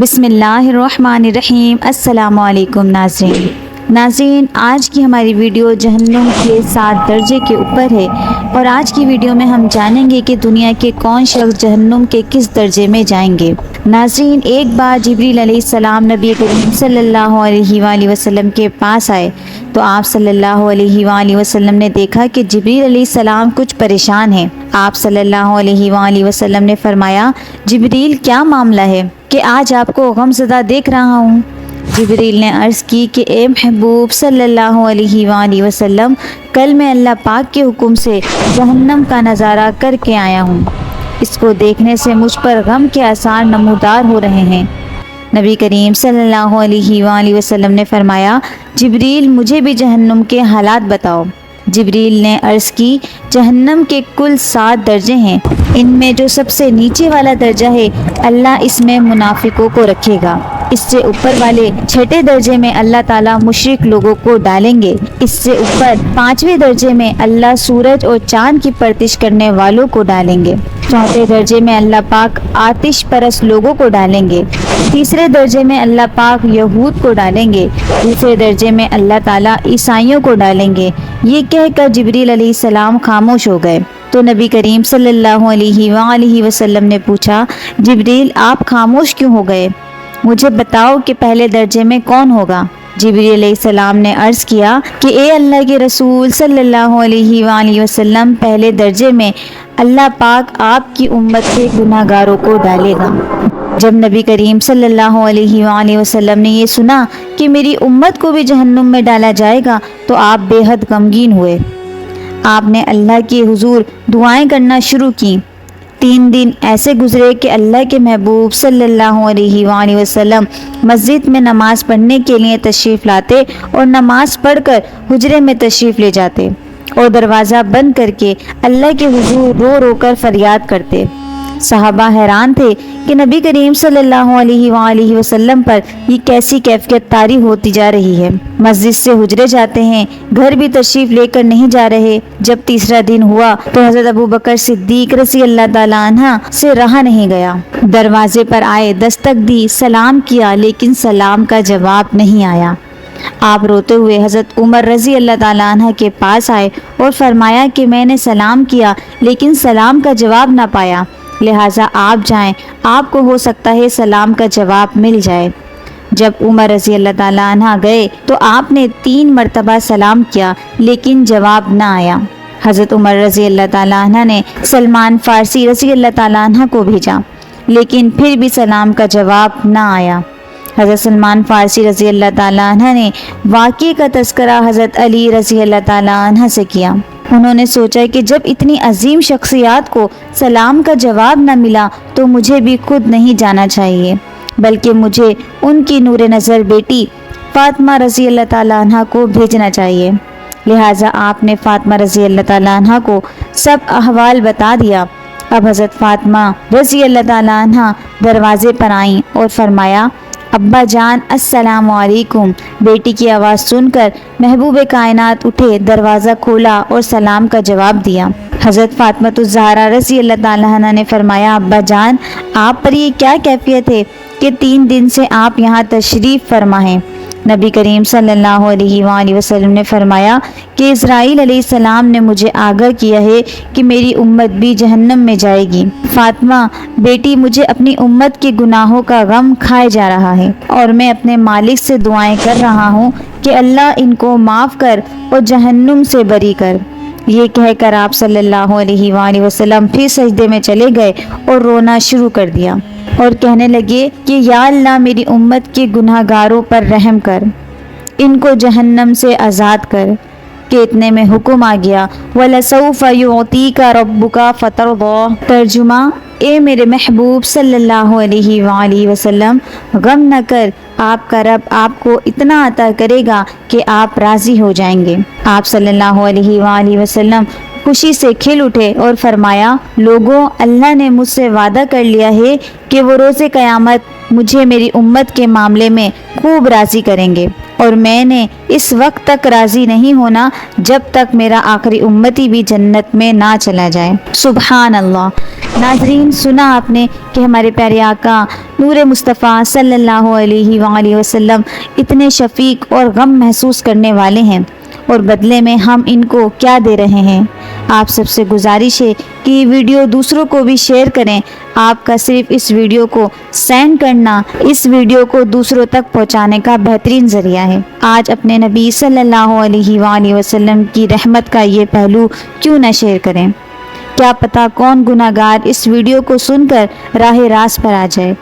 بسم اللہ الرحمن الرحیم۔ السلام علیکم ناظرین، آج کی ہماری ویڈیو جہنم کے 7 درجے کے اوپر ہے، اور آج کی ویڈیو میں ہم جانیں گے کہ دنیا کے کون شخص جہنم کے کس درجے میں جائیں گے۔ ناظرین، ایک بار جبریل علیہ السلام نبی کریم صلی اللہ علیہ وآلہ وسلم کے پاس آئے تو آپ صلی اللہ علیہ وآلہ وسلم نے دیکھا کہ جبریل علیہ السلام کچھ پریشان ہیں۔ آپ صلی اللہ علیہ وآلہ وسلم نے فرمایا، جبریل کیا معاملہ ہے کہ آج آپ کو غم زدہ دیکھ رہا ہوں؟ جبریل نے عرض کی کہ اے محبوب صلی اللہ علیہ وآلہ وسلم، کل میں اللہ پاک کے حکم سے جہنم کا نظارہ کر کے آیا ہوں۔ اس کو دیکھنے سے مجھ پر غم کے آثار نمودار ہو رہے ہیں۔ نبی کریم صلی اللہ علیہ وآلہ وسلم نے فرمایا، جبریل مجھے بھی جہنم کے حالات بتاؤ۔ جبریل نے عرض کی، جہنم کے کل 7 درجے ہیں، ان میں جو سب سے نیچے والا درجہ ہے اللہ اس میں منافقوں کو رکھے گا۔ اس سے اوپر والے 6 درجے میں اللہ تعالیٰ مشرک لوگوں کو ڈالیں گے۔ اس سے اوپر 5ویں درجے میں اللہ سورج اور چاند کی پرستش کرنے والوں کو ڈالیں گے۔ 4تھے درجے میں اللہ پاک آتش پرست لوگوں کو ڈالیں گے۔ 3رے درجے میں اللہ پاک یہود کو ڈالیں گے۔ 2 درجے میں اللہ تعالیٰ عیسائیوں کو ڈالیں گے۔ یہ کہہ کر جبریل علیہ السلام خاموش ہو گئے تو نبی کریم صلی اللہ علیہ وآلہ وسلم نے پوچھا، جبریل آپ خاموش کیوں ہو گئے؟ مجھے بتاؤ کہ پہلے درجے میں کون ہوگا؟ جبریل علیہ السلام نے عرض کیا کہ اے اللہ کے رسول صلی اللہ علیہ وآلہ وسلم، پہلے درجے میں اللہ پاک آپ کی امت کے گناہ گاروں کو ڈالے گا۔ جب نبی کریم صلی اللہ علیہ وآلہ وسلم نے یہ سنا کہ میری امت کو بھی جہنم میں ڈالا جائے گا تو آپ بے حد غمگین ہوئے۔ آپ نے اللہ کے حضور دعائیں کرنا شروع کی۔ 3 دن ایسے گزرے کہ اللہ کے محبوب صلی اللہ علیہ وآلہ وسلم مسجد میں نماز پڑھنے کے لیے تشریف لاتے اور نماز پڑھ کر حجرے میں تشریف لے جاتے اور دروازہ بند کر کے اللہ کے حضور رو رو کر فریاد کرتے۔ صحابہ حیران تھے کہ نبی کریم صلی اللہ علیہ وآلہ وسلم پر یہ کیسی کیفیت طاری ہوتی جا رہی ہے۔ مسجد سے حجرے جاتے ہیں، گھر بھی تشریف لے کر نہیں جا رہے۔ جب 3را دن ہوا تو حضرت ابوبکر صدیق رضی اللہ تعالیٰ عنہ سے رہا نہیں گیا۔ دروازے پر آئے، دستک دی، سلام کیا، لیکن سلام کا جواب نہیں آیا۔ آپ روتے ہوئے حضرت عمر رضی اللہ تعالیٰ عنہ کے پاس آئے اور فرمایا کہ میں نے سلام کیا لیکن سلام کا جواب نہ پایا، لہٰذا آپ جائیں، آپ کو ہو سکتا ہے سلام کا جواب مل جائے۔ جب عمر رضی اللہ تعالیٰ عنہ گئے تو آپ نے 3 مرتبہ سلام کیا لیکن جواب نہ آیا۔ حضرت عمر رضی اللہ تعالیٰ عنہ نے سلمان فارسی رضی اللہ تعالیٰ عنہ کو بھیجا لیکن پھر بھی سلام کا جواب نہ آیا۔ حضرت سلمان فارسی رضی اللہ تعالیٰ عنہ نے واقعے کا تذکرہ حضرت علی رضی اللہ تعالیٰ عنہ سے کیا۔ انہوں نے سوچا کہ جب اتنی عظیم شخصیات کو سلام کا جواب نہ ملا تو مجھے بھی خود نہیں جانا چاہیے، بلکہ مجھے ان کی نور نظر بیٹی فاطمہ رضی اللہ تعالیٰ عنہ کو بھیجنا چاہیے۔ لہٰذا آپ نے فاطمہ رضی اللہ تعالیٰ عنہ کو سب احوال بتا دیا۔ اب حضرت فاطمہ رضی اللہ تعالیٰ عنہ دروازے پر آئیں اور فرمایا، ابا جان السلام علیکم۔ بیٹی کی آواز سن کر محبوب کائنات اٹھے، دروازہ کھولا اور سلام کا جواب دیا۔ حضرت فاطمہ الزہرا رضی اللہ تعالیٰ عنہ نے فرمایا، ابا جان آپ پر یہ کیا کیفیت ہے کہ 3 دن سے آپ یہاں تشریف فرما ہیں؟ نبی کریم صلی اللہ علیہ وآلہ وسلم نے فرمایا کہ اسرائیل علیہ السلام نے مجھے آگاہ کیا ہے کہ میری امت بھی جہنم میں جائے گی۔ فاطمہ بیٹی، مجھے اپنی امت کے گناہوں کا غم کھائے جا رہا ہے اور میں اپنے مالک سے دعائیں کر رہا ہوں کہ اللہ ان کو معاف کر اور جہنم سے بری کر۔ یہ کہہ کر آپ صلی اللہ علیہ وآلہ وسلم پھر سجدے میں چلے گئے اور رونا شروع کر دیا اور کہنے لگے کہ یا اللہ میری امت کے گناہ گاروں پر رحم کر، ان کو جہنم سے آزاد کر۔ کہ اتنے میں حکم آ گیا، وَلَسَوْفَ يُعْطِيكَ رَبُّكَ فَتَرْضَىٰ۔ ترجمہ، اے میرے محبوب صلی اللہ علیہ وآلہ وسلم، غم نہ کر، آپ کا رب آپ کو اتنا عطا کرے گا کہ آپ راضی ہو جائیں گے۔ آپ صلی اللہ علیہ وآلہ وسلم خوشی سے کھل اٹھے اور فرمایا لوگوں اللہ نے مجھ سے وعدہ کر لیا ہے کہ وہ روز قیامت مجھے میری امت کے معاملے میں خوب راضی کریں گے اور میں نے اس وقت تک راضی نہیں ہونا جب تک میرا آخری امتی بھی جنت میں نہ چلا جائے۔ سبحان اللہ۔ ناظرین سنا آپ نے کہ ہمارے پیارے آقا نور مصطفیٰ صلی اللہ علیہ وآلہ وسلم اتنے شفیق اور غم محسوس کرنے والے ہیں اور بدلے میں ہم ان کو کیا دے رہے ہیں۔ آپ سب سے گزارش ہے کہ یہ ویڈیو دوسروں کو بھی شیئر کریں۔ آپ کا صرف اس ویڈیو کو سینڈ کرنا اس ویڈیو کو دوسروں تک پہنچانے کا بہترین ذریعہ ہے۔ آج اپنے نبی صلی اللہ علیہ وآلہ وسلم کی رحمت کا یہ پہلو کیوں نہ شیئر کریں؟ کیا پتہ کون گناہ گار اس ویڈیو کو سن کر راہ راست پر آ جائے۔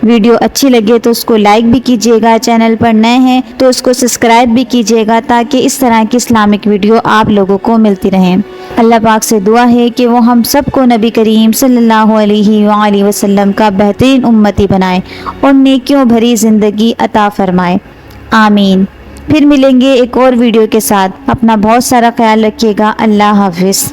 ویڈیو اچھی لگے تو اس کو لائک بھی کیجیے گا، چینل پر نئے ہیں تو اس کو سبسکرائب بھی کیجیے گا تاکہ اس طرح کی اسلامک ویڈیو آپ لوگوں کو ملتی رہیں۔ اللہ پاک سے دعا ہے کہ وہ ہم سب کو نبی کریم صلی اللہ علیہ وآلہ وسلم کا بہترین امتی بنائے اور نیکیوں بھری زندگی عطا فرمائے، آمین۔ پھر ملیں گے ایک اور ویڈیو کے ساتھ۔ اپنا بہت سارا خیال رکھیے گا۔ اللہ حافظ۔